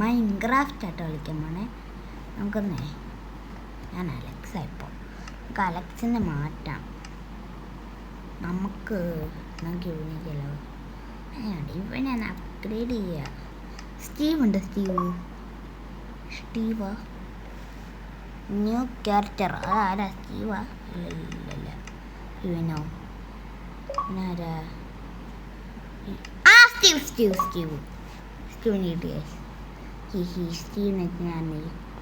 Minecraft ആയിട്ട് കളിക്കാൻ പോണേ. നമുക്കൊന്നേ ഞാൻ അലക്സാ. ഇപ്പോൾ നമുക്ക് അലക്സിനെ മാറ്റാം. നമുക്ക് ഇവനിക്കല്ലോ ഇവനെ അപ്ഗ്രേഡ് ചെയ്യുക. സ്റ്റീവ് ഉണ്ട്. സ്റ്റീവാ ന്യൂ ക്യാരക്ടർ. അതാരാ? സ്റ്റീവാ? ഇല്ല ഇവനോ? ഇവനാരാ? സ്റ്റീവിന് കിട്ടിയ സ്റ്റീവിനെ ഞാൻ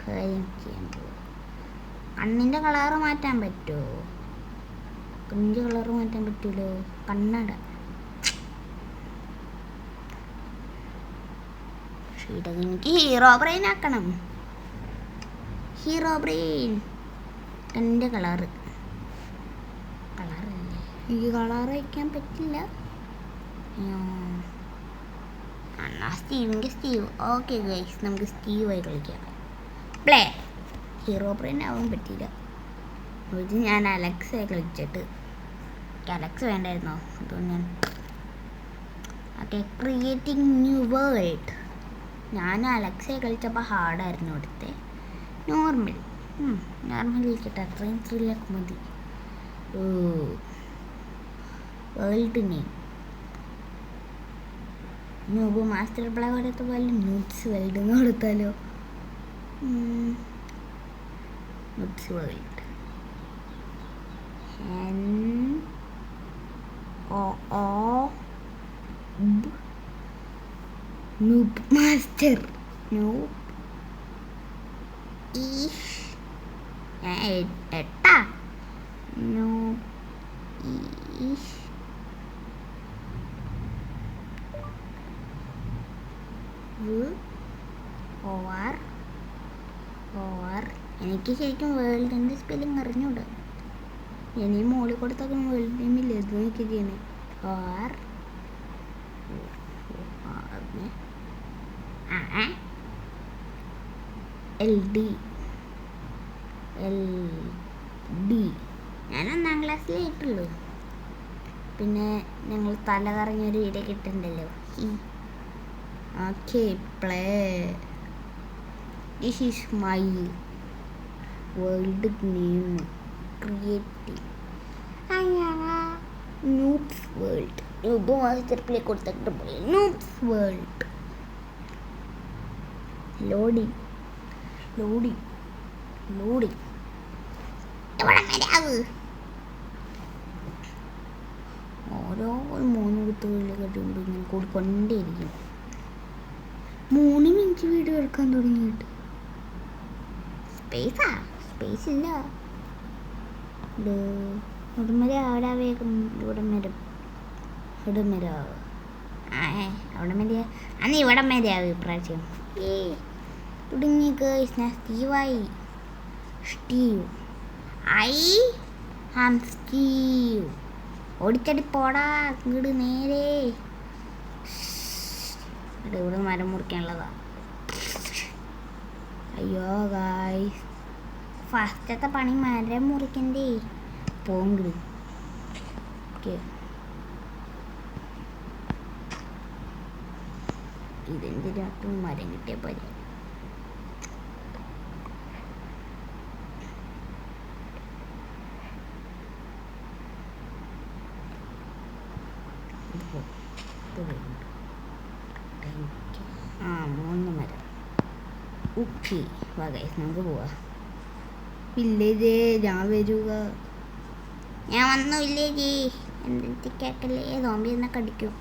കാര്യം ചെയ്യാൻ പോകും. കണ്ണിൻ്റെ കളറ് മാറ്റാൻ പറ്റുമോ? കണ്ണിൻ്റെ കളറ് മാറ്റാൻ പറ്റുമല്ലോ. കണ്ണട ഇതൊക്കെ എനിക്ക് ഹീറോ ബ്രെയിൻ ആക്കണം. ഹീറോ ബ്രെയിൻ കണ്ണിൻ്റെ കളറല്ലേ. എനിക്ക് കളർ വയ്ക്കാൻ പറ്റില്ല. എന്നാ സ്റ്റീവ്. ഓക്കെ ഗൈസ്, നമുക്ക് സ്റ്റീവായി കളിക്കാം. പ്ലേ. ഹീറോ ബ്രെയിൻ ആവാൻ പറ്റിയില്ല. ഇത് ഞാൻ അലക്സായി കളിച്ചിട്ട് അലക്സ് വേണ്ടായിരുന്നോ? അതുകൊണ്ട് ഞാൻ ഓക്കെ ക്രിയേറ്റിംഗ് ന്യൂ വേൾഡ്. ഞാൻ അലക്സായി കളിച്ചപ്പോൾ ഹാർഡായിരുന്നു ഇവിടുത്തെ. നോർമൽ കളിക്കട്ടെ. അത്രയും ത്രില്ലൊക്കെ മതി. World name noob master play കൊടുത്ത പോലെ ന്യൂട്സ് വേൾഡ് എന്ന് കൊടുത്താലോ? ന്യൂട്സ് വേൾഡ് നൂബ് മാസ്റ്റർ എട്ടാ എനിക്ക് ശരിക്കും വേൾഡിൻ്റെ സ്പെല്ലിങ് അറിഞ്ഞൂടാ. ഇനി മോളിൽ കൊടുത്താൽ വേൾഡ് നെയിമില്ല. ഇത് നോക്കിയാണ് LD. ഞാൻ 1ാം ക്ലാസ്സിലായിട്ടുള്ളൂ. പിന്നെ ഞങ്ങൾ തല കറങ്ങിയൊരു വീഡിയോ കിട്ടുന്നുണ്ടല്ലോ. Okay play. This is my world name. Creating noobs world. Noob master play കൊടുത്തിട്ട് പോയി. Noobs world loading. ഓരോ 3 കുത്തുകളിൽ കണ്ടുമ്പോൾ ഇങ്ങനെ കൊടുക്കൊണ്ടേയിരിക്കും. 3 മിനിറ്റ് വീഡിയോ എടുക്കാൻ തുടങ്ങിയിട്ട് സ്പേസ് ഇല്ല. ഉടമര അവിടെ വേഗം ഇവിടം വരാവ്. അവിടെ മതിയാ. അന്ന് ഇവിടം വരെയാവും ഇപ്രാവശ്യം. തുടങ്ങി ഗേൾസ്. ഞാൻ സ്റ്റീവ്. ഓടിച്ചടി പോടാ ഇങ്ങോട്ട് നേരെ. ഇവിടെ മരം മുറിക്കാനുള്ളതാ. അയ്യോ ഗായ്സ്, ഫസ്റ്റത്തെ പണി മരം മുറിക്കണ്ടേ. പോങ്ക് ഓക്കെ. ഇതെന്തിനാട്ടും മരം കിട്ടിയ പോലെ. ആ 3 മരം. ഓക്കെ വാ ഗൈസ്, നമുക്ക് പോവാ. വില്ലേജേ ഞാൻ വരുക. ഞാൻ വന്നു വില്ലേജ്. എന്തെങ്കിലും കേട്ടല്ലേ സോംബി എന്നെ കടിക്കും.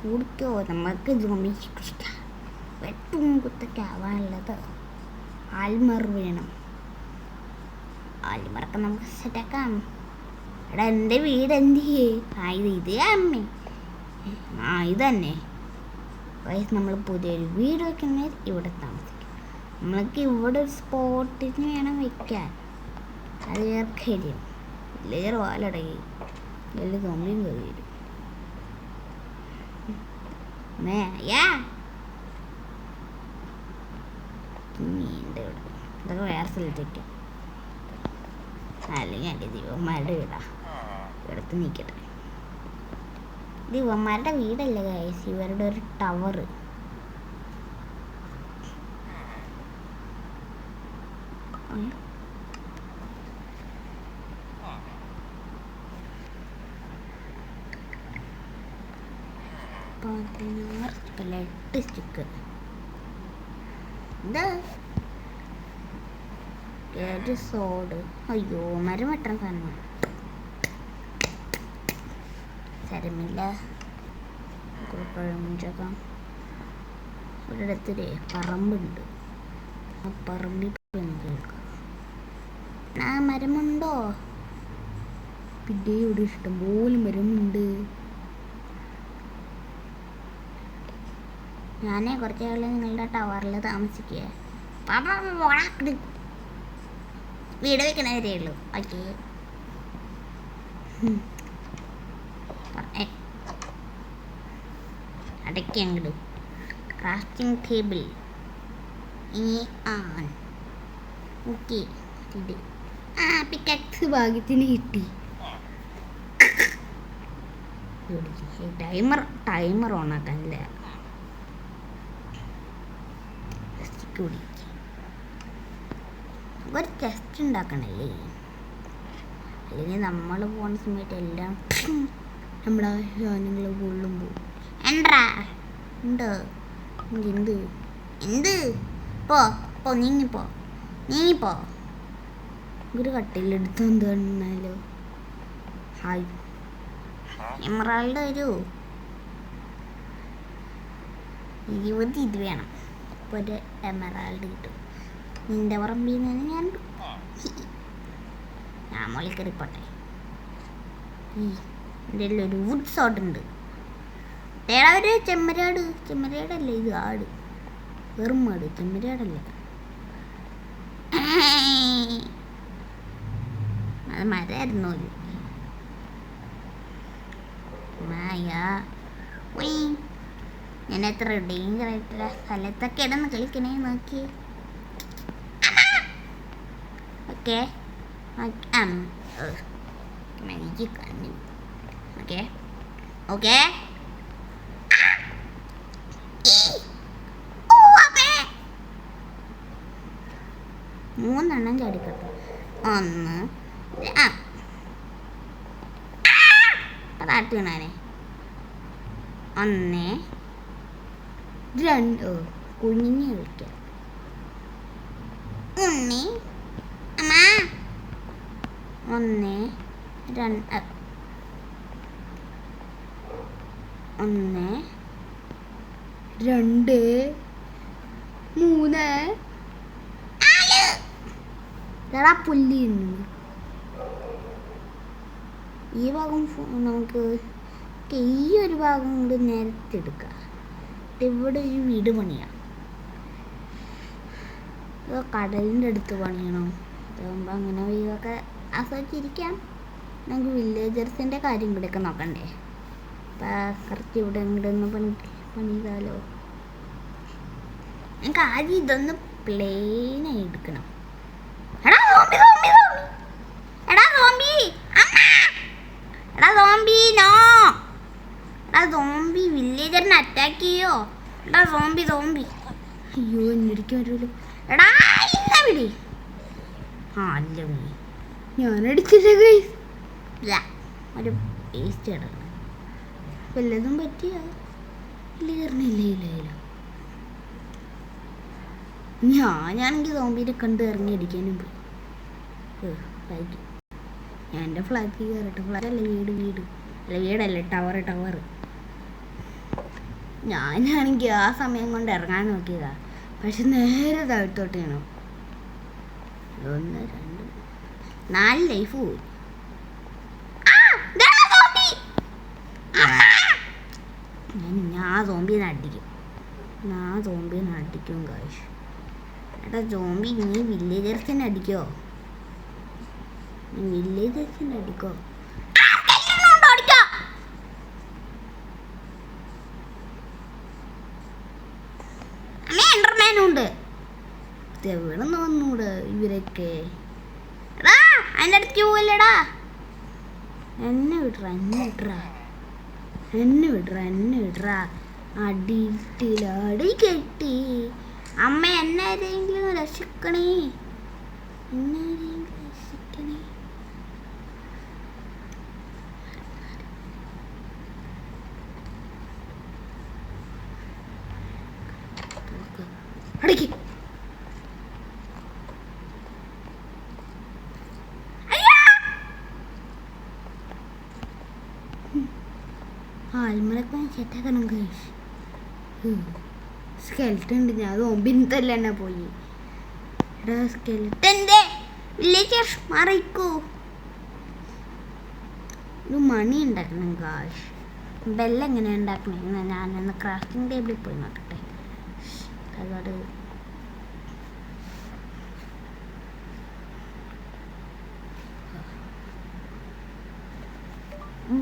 കൂടിക്കോ. നമുക്ക് സോംബി ഇഷ്ടം. വെട്ടും കുത്തൊക്കെ ആവാനുള്ളത്. ആൽമർ വേണം. ആൽമറൊക്കെ നമുക്ക് സെറ്റാക്കാം. എടാ എൻ്റെ വീട് എന്ത് ചെയ്യേ? ഇത് അമ്മേ. ഇത് തന്നെ വയസ്സ്. നമ്മൾ പുതിയൊരു വീട് വയ്ക്കുന്നത് ഇവിടെ താമസിക്കും. നമ്മൾക്ക് ഇവിടെ ഒരു സ്പോട്ടിന് വേണം വയ്ക്കാൻ. അത് കാര്യം ലെയർ വാലടങ്ങി വലിയ സോംബിയും കയറി വരും. ഇതൊക്കെ വേറെ സ്ഥലത്തേക്ക്. അല്ലെങ്കിൽ എൻ്റെ ദിവന്മാരുടെ വീടാ. ഇവിടുത്തെ നിൽക്കട്ടെ. ദിവന്മാരുടെ വീടല്ലേ ഗൈസ്, ഇവരുടെ ഒരു ടവർ. അല്ല 8 സ്റ്റിക്ക്. എന്താ സോഡ്? അയ്യോ, മരം വെട്ടണ സാധനമാണ്. തരമില്ല. കുഴപ്പമില്ല. ഒരിടത്തൊരു പറമ്പുണ്ട്. ആ പറമ്പിൽ കേൾക്കാം. ആ മരമുണ്ടോ? പിന്നെ ഇവിടെ ഇഷ്ടംപോലെ മരമുണ്ട്. ഞാനേ കുറച്ച് നാൾ നിങ്ങളുടെ ടവറിൽ താമസിക്കുക. വീട് വെക്കണവരേ ഉള്ളൂ. ഓക്കെ, അടയ്ക്ക് അങ്ങോട്ട്. ക്രാഫ്റ്റിംഗ് ടേബിൾ ആൺ. ഓക്കെ, ഇത് പിക്കാക്സ് ഭാഗ്യത്തിന് കിട്ടി. ടൈമർ ഓണാക്കാനില്ല. ഒരു ടെസ്റ്റ് ഉണ്ടാക്കണല്ലേ, അല്ലെങ്കിൽ നമ്മൾ പോകുന്ന സമയത്ത് എല്ലാം നമ്മളെ സാധനങ്ങൾ കൊള്ളും പോകും. എന്താ ഉണ്ട് എന്ത് എന്ത് പോ നീങ്ങിപ്പോ ഒരു കട്ടിലെടുത്ത് എന്താണല്ലോ. ഹായ്, എമറാൾഡ് വരൂ. 20 ഇത് വേണം. ഇപ്പോൾ ഒരു എമറാൾഡ് കിട്ടും. നിന്റെ പറമ്പിൽ നിന്ന് ഞാൻ മോളിൽ കയറിപ്പോട്ടെ. എൻ്റെ ഒരു വുഡ് സോട്ട് ഉണ്ട്. ഒരു ചെമ്മരാടല്ലേ ഇത്? ആട്, വെറുമാട്, ചെമ്മരാടല്ലേ അത്? മരമായിരുന്നു. ഞാൻ എത്ര ഡേഞ്ചർ ആയിട്ടുള്ള സ്ഥലത്തൊക്കെ ഇടന്ന് കളിക്കണേ നോക്കി. ഓക്കെ എനിക്ക് കണ്ണു. Okay okay, 3 ചാടിക്കട്ടെ. 1 അതാട്ട് വീണാനെ. 1 2 കുഞ്ഞിഞ്ഞ് കളിക്കാം. ഉണ്ണി അമ്മ 1 2 1 2 3 4 പുല്ലി. ഈ ഭാഗം നമുക്ക് ഈ ഒരു ഭാഗം കൊണ്ട് നേരത്തെടുക്കാം. ഇവിടെ ഒരു വീട് പണിയാം. കടലിൻ്റെ അടുത്ത് പണിയണം. അതാകുമ്പോൾ അങ്ങനെ വീടൊക്കെ ആസ്വദിച്ചിരിക്കാം. നമുക്ക് വില്ലേജേഴ്സിൻ്റെ കാര്യം കൂടെയൊക്കെ നോക്കണ്ടേ. അപ്പം കറക്റ്റ് ഇവിടെ ഒന്ന് പണിതാലോ. എനിക്ക് ആദ്യം ഇതൊന്ന് പ്ലെയിനായി എടുക്കണം. സോംബി വില്ലേജറിനെ അറ്റാക്ക് ചെയ്യോ? സോംബി അയ്യോ, എന്നിരിക്കും വരുമല്ലോ. വിടി. അല്ല, ഞാനടിച്ചില്ല. ഒരു പേസ്റ്റ് കിടക്കണം. വല്ലതും പറ്റിയ ഇല്ല. ഞാനാണെങ്കിൽ സോംബിനെ കണ്ട് ഇറങ്ങി അടിക്കാനും പോയി. ഞാൻ എൻ്റെ ഫ്ലാറ്റിൽ കയറട്ടെ. ഫ്ലാറ്റല്ല, വീടല്ല, ടവർ. ഞാനാണെങ്കിൽ ആ സമയം കൊണ്ട് ഇറങ്ങാൻ നോക്കിയതാ. പക്ഷെ നേരെ താഴത്തോട്ട് ചെയ്യണം. 1 2 4 ലൈഫ് പോയി. ഞാൻ സോംബിനെ അടിക്കും കാശ്. എടാ സോംബി, നീ വില്ലേജേഴ്സിനെ അടിക്കോ? എൻഡർമാനുണ്ട്. എവിടെ നിന്ന് വന്നൂടെ ഇവരൊക്കെ? എടാ അതിൻ്റെ അടുത്തേക്ക് പോവില്ലടാ. എന്നെ വിടറാ. അടി കെട്ടി. അമ്മ എന്നെ ആരെങ്കിലും രക്ഷിക്കണേ. എന്നാരെയും രക്ഷിക്കണേ. അടയ്ക്ക്. ആൽമറൊക്കെ സെറ്റാക്കണം ഗൈസ്. സ്കെൽട്ടൺ ഉണ്ട്, ഞാൻ സോംബിനെ തന്നെ പോയി. എടാ സ്കെൽട്ടൻ്റെ വില്ലേജർ മാറിക്കൂ. ഒരു മണി ഉണ്ടാക്കണം ഗായ്സ്. ബെല്ലെങ്ങനെ ഉണ്ടാക്കണേ? ഞാനൊന്ന് ക്രാഫ്റ്റിംഗ് ടേബിളിൽ പോയി നോക്കട്ടെ. അതോട്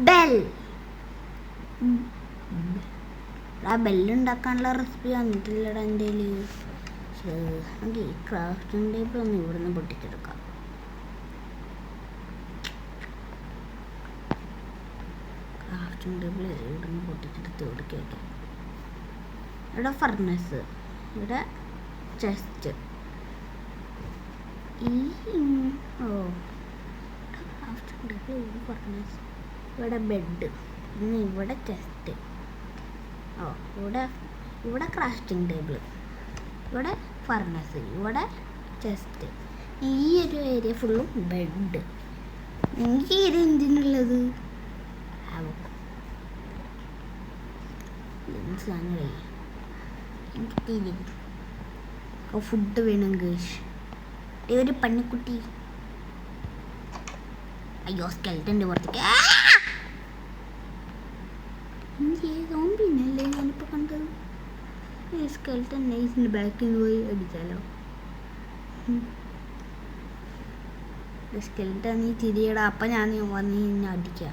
ബെൽ ആ ബെല്ലുണ്ടാക്കാനുള്ള റെസിപ്പി വന്നിട്ടില്ലടാ എൻ്റെ കയ്യിൽ. ഈ ക്രാഫ്റ്റിംഗ് ടേബിൾ ഒന്ന് ഇവിടെ നിന്ന് പൊട്ടിച്ചെടുക്കാം. ക്രാഫ്റ്റിംഗ് ടേബിൾ ഇവിടെ നിന്ന് പൊട്ടിച്ചെടുത്ത് കൊടുക്കുക. ഇവിടെ ഫർണസ്, ഇവിടെ ചെസ്റ്റ്, ക്രാഫ്റ്റിംഗ് ടേബിൾ, ഇവിടെ ഫർണസ്, ഇവിടെ ബെഡ്, പിന്നെ ഇവിടെ ചെസ്റ്റ്, ഇവിടെ ക്രാഫ്റ്റിംഗ് ടേബിൾ, ഇവിടെ ഫർണസ്, ഇവിടെ ചെസ്റ്റ്. ഈ ഒരു ഏരിയ ഫുള്ളും ബെഡ്. എനിക്ക് ഈ ഏരിയ എന്തിനുള്ളത്? ഫുഡ് വേണം ഗേഷ്. ഒരു പന്നിക്കുട്ടി. അയ്യോ സ്കെൽട്ടൻ്റെ പുറത്തേക്ക്. സോംബിനല്ലേ ഞാനിപ്പോൾ കണ്ടത്. സ്കെൽട്ടൻ നൈസിൻ്റെ ബാക്കിൽ നിന്ന് പോയി അടിച്ചാലോ? സ്കെൽട്ടൻ നീ തിരിയടാ, അപ്പം ഞാൻ വന്ന് നിന്നെ അടിക്കുക.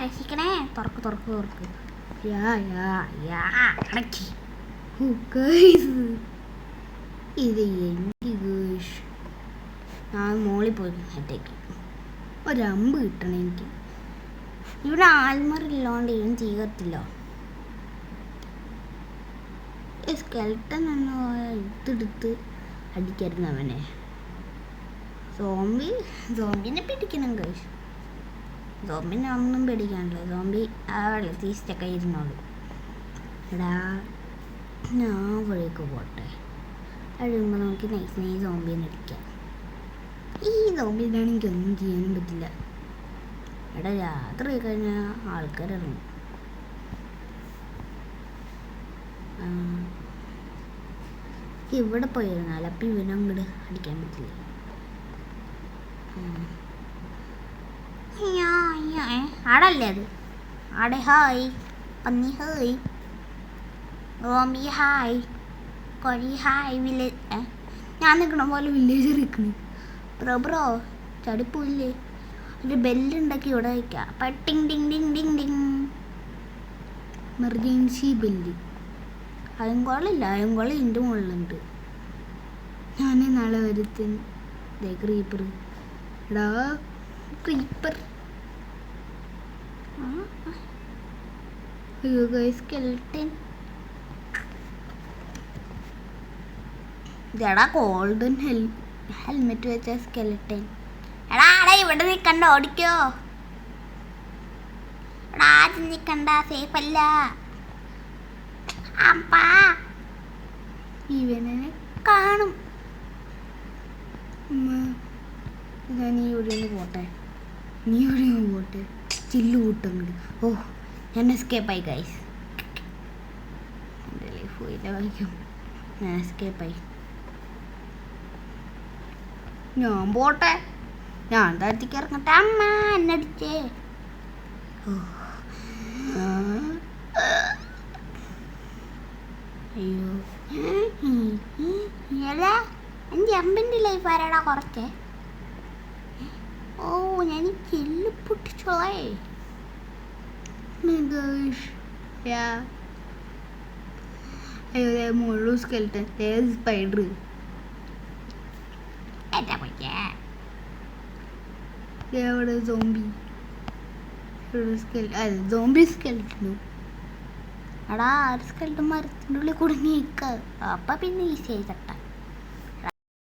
രക്ഷിക്കണേ. തുറക്ക്. ഇത് ഞാൻ മോളിൽ പോയി ഹെറ്റേക്ക് ഒരമ്പ് കിട്ടണം എനിക്ക്. ഇവിടെ ആൽമറില്ലാണ്ട് ഇവൻ തീകത്തില്ല. സ്കെൽട്ടൻ എന്ന് എടുത്തെടുത്ത് അടിക്കായിരുന്നു അവനെ. സോംബിനെ പിടിക്കണം കഴിച്ചു. സോംബിനെ ഒന്നും പേടിക്കാനില്ല. സോംബി ആ വെള്ളത്തീസ്റ്റൊക്കെ ഇരുന്നോളൂ. എടാ ഞാൻ വഴിക്ക് പോട്ടെ. കഴിയുമ്പോൾ നമുക്ക് നൈസിനെ സോംബിനെ അടിക്കാം. ഈ സോംബിനാണ് എനിക്കൊന്നും ചെയ്യാനും പറ്റില്ല. എടാ രാത്രി കഴിഞ്ഞാൽ ആൾക്കാരിറങ്ങും. ഇവിടെ പോയിരുന്നാൽ അപ്പം ഇവനങ്ങോട്ട് അടിക്കാൻ പറ്റില്ല. ആടല്ലേ അത്? ആടെ ഹായ് പന്നി ഹായ് റോമി ഹായ് കൊഴി ഹായ് വില്ലേജ്. ഞാൻ നിൽക്കണ പോലെ വില്ലേജർ നിൽക്കണേ. ബ്രോ ചടിപ്പില്ലേ? ഒരു ബെല്ലുണ്ടാക്കി ഇവിടെ വയ്ക്കാം. അപ്പം ടിങ് ടിങ് ടിങ് ടിങ് ടിങ് എമർജൻസി ബെല്ല്. അയങ്കോളില്ല, അയങ്കോളം എൻ്റെ മുകളിലുണ്ട്. ഞാൻ നാളെ വരുത്തും. ക്രീപ്പർ. എടാ ക്രീപ്പർ. അയ്യോ ഗൈസ് സ്കെൽട്ടൻ. ഇതെടാ ഗോൾഡൻ ഹെൽമെറ്റ് വെച്ച സ്കെൽട്ടൻ. എടാ ഇവിടെ നിൽക്കണ്ട, ഓടിക്കോ. എടാ ആദ്യം നിൽക്കണ്ട, സേഫ് അല്ല. അപ്പാ ഇവനെ കാണും. നീ ഇവിടെ പോട്ടെ, ചില്ലു കൂട്ടും. ഓ ഞാൻ എസ്കേപ്പായി ഗൈസ്. എൻ്റെ ലൈഫ് പോയില്ല വായിക്കും. ഞാൻ എസ്കേപ്പായി. ഞാൻ പോട്ടെ, ഞാൻ താഴത്തേക്ക് ഇറങ്ങട്ടെ. അമ്മ എന്നടിച്ചേ. അയ്യോ അല്ല എൻ്റെ അമ്പൻ്റെ ലൈഫ് ആരാടാ കുറച്ചേ. ഓ ഞാൻ ചെല്ലു പൊട്ടിച്ചോളേ. അയ്യോ മുള്ളു സ്കെൽട്ടൻ സ്പൈഡർ. അവിടെ സോംബി സോംബി സ്കെൽറ്റനും എടാ ഒരു സ്കെൽറ്റൻ മരത്തിൻ്റെ ഉള്ളിൽ കുടുങ്ങി നിൽക്കുക അപ്പം പിന്നെ ഈസിയായി തട്ടാം.